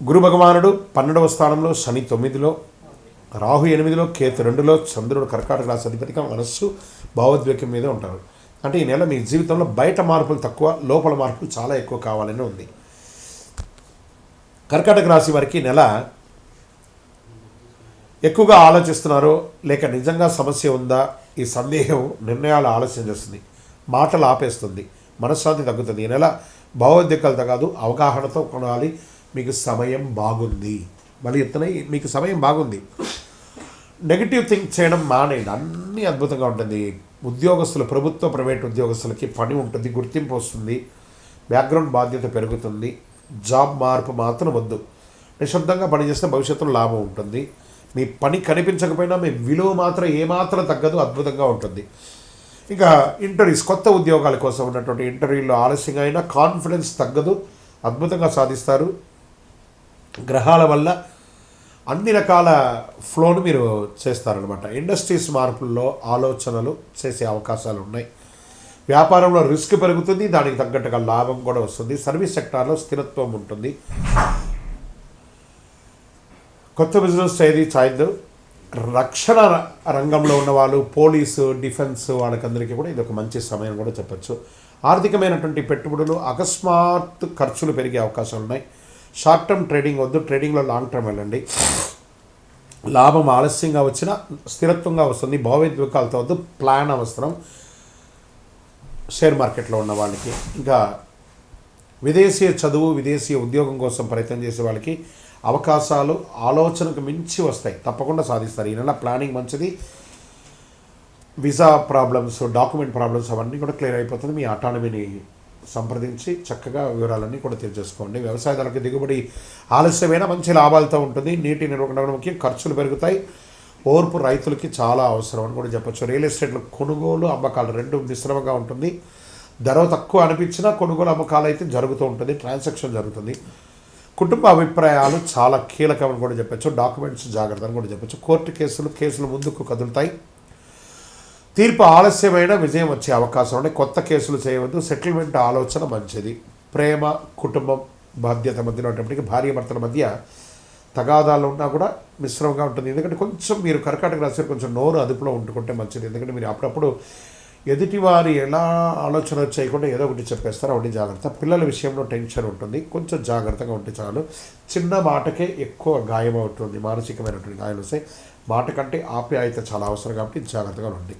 గురు భగవానుడు 12వ స్థానంలో, శని 9లో, రాహు 8లో, కేతు 2లో, చంద్రుడు కర్కాటక రాశి అధిపతిగా మనస్సు భావోద్వేగం మీద ఉంటారు. అంటే ఈ నెల మీ జీవితంలో బయట మార్పులు తక్కువ, లోపల మార్పులు చాలా ఎక్కువ కావాలని ఉంది. కర్కాటక రాశి వారికి నెల ఎక్కువగా ఆలోచిస్తున్నారో లేక నిజంగా సమస్య ఉందా, ఈ సందేహం నిర్ణయాలు ఆలస్యం చేస్తుంది, మాటలు ఆపేస్తుంది, మనశ్శాంతి తగ్గుతుంది. ఈ నెల భావోద్వేగాలతో కాదు, అవగాహనతో కొనాలి. మీకు సమయం బాగుంది, మళ్ళీ ఎత్తునై మీకు సమయం బాగుంది. నెగిటివ్ థింక్ చేయడం మానేయండి, అన్నీ అద్భుతంగా ఉంటుంది. ఉద్యోగస్తులు, ప్రభుత్వ ప్రైవేట్ ఉద్యోగస్తులకి పని ఉంటుంది, గుర్తింపు వస్తుంది, బ్యాక్గ్రౌండ్ బాధ్యత పెరుగుతుంది. జాబ్ మార్పు మాత్రం వద్దు, నిశ్శబ్దంగా పనిచేస్తే భవిష్యత్తులో లాభం ఉంటుంది. మీ పని కనిపించకపోయినా మీ విలువ మాత్రం ఏమాత్రం తగ్గదు, అద్భుతంగా ఉంటుంది. ఇంకా ఇంటర్వ్యూస్, కొత్త ఉద్యోగాల కోసం ఉన్నటువంటి ఇంటర్వ్యూలో ఆలస్యంగా అయినా కాన్ఫిడెన్స్ తగ్గదు, అద్భుతంగా సాధిస్తారు. గ్రహాల వల్ల అన్ని రకాల ఫ్లోను మీరు చేస్తారనమాట. ఇండస్ట్రీస్ మార్పుల్లో ఆలోచనలు చేసే అవకాశాలు ఉన్నాయి. వ్యాపారంలో రిస్క్ పెరుగుతుంది, దానికి తగ్గట్టుగా లాభం కూడా వస్తుంది. సర్వీస్ సెక్టార్లో స్థిరత్వం ఉంటుంది. కొత్త బిజినెస్ ఏది చాయద్దు. రక్షణ రంగంలో ఉన్నవాళ్ళు, పోలీసు, డిఫెన్స్ వాళ్ళకందరికీ కూడా ఇది ఒక మంచి సమయం కూడా చెప్పచ్చు. ఆర్థికమైనటువంటి పెట్టుబడులు, అకస్మాత్ ఖర్చులు పెరిగే అవకాశాలు ఉన్నాయి. షార్ట్ టర్మ్ ట్రేడింగ్ వద్దు, ట్రేడింగ్లో లాంగ్ టర్మ్ వెళ్ళండి. లాభం ఆలస్యంగా వచ్చినా స్థిరత్వంగా వస్తుంది. భావోద్వేగాలతో వద్దు, ప్లాన్ అవసరం షేర్ మార్కెట్లో ఉన్న వాళ్ళకి. ఇంకా విదేశీయ చదువు, విదేశీయ ఉద్యోగం కోసం ప్రయత్నం చేసే వాళ్ళకి అవకాశాలు ఆలోచనకు మించి వస్తాయి, తప్పకుండా సాధిస్తారు. ఈ నెల ప్లానింగ్ మంచిది. వీసా ప్రాబ్లమ్స్, డాక్యుమెంట్ ప్రాబ్లమ్స్ అవన్నీ కూడా క్లియర్ అయిపోతుంది. మీ అటానమీని సంప్రదించి చక్కగా వివరాలన్నీ కూడా తెలియజేసుకోండి. వ్యవసాయదారులకు దిగుబడి ఆలస్యమైన మంచి లాభాలతో ఉంటుంది. నీటి నిర్వహణ ముఖ్యం, ఖర్చులు పెరుగుతాయి. ఓర్పు రైతులకి చాలా అవసరం అని కూడా చెప్పచ్చు. రియల్ ఎస్టేట్లో కొనుగోలు, అమ్మకాలు రెండు మిశ్రమంగా ఉంటుంది. ధర తక్కువ అనిపించినా కొనుగోలు అమ్మకాలు అయితే జరుగుతూ ఉంటుంది, ట్రాన్సాక్షన్ జరుగుతుంది. కుటుంబ అభిప్రాయాలు చాలా కీలకమని కూడా చెప్పచ్చు. డాక్యుమెంట్స్ జాగ్రత్త అని కూడా చెప్పచ్చు. కోర్టు కేసులు ముందుకు కదులుతాయి. తీర్పు ఆలస్యమైన విజయం వచ్చే అవకాశం ఉంది. కొత్త కేసులు చేయవద్దు. సెటిల్మెంట్ ఆలోచన మంచిది. ప్రేమ, కుటుంబం, బాధ్యత మధ్యలో ఉన్నప్పటికీ భార్యాభర్తల మధ్య తగాదాలు ఉన్నా కూడా మిశ్రమంగా ఉంటుంది. ఎందుకంటే కొంచెం మీరు కర్కాటక రాశి కొంచెం నోరు అదుపులో ఉంటుకుంటే మంచిది. ఎందుకంటే మీరు అప్పుడప్పుడు ఎదుటివారి ఎలా ఆలోచన చేయకుండా ఏదో ఒకటి చెప్పేస్తారు, ఒకటి జాగ్రత్త. పిల్లల విషయంలో టెన్షన్ ఉంటుంది, కొంచెం జాగ్రత్తగా ఉంటే చాలు. చిన్న మాటకే ఎక్కువ గాయం అవుతుంది, మానసికమైనటువంటి గాయాలు వస్తాయి. మాట కంటే ఆప్యాయత చాలా అవసరం కాబట్టి జాగ్రత్తగా ఉండండి.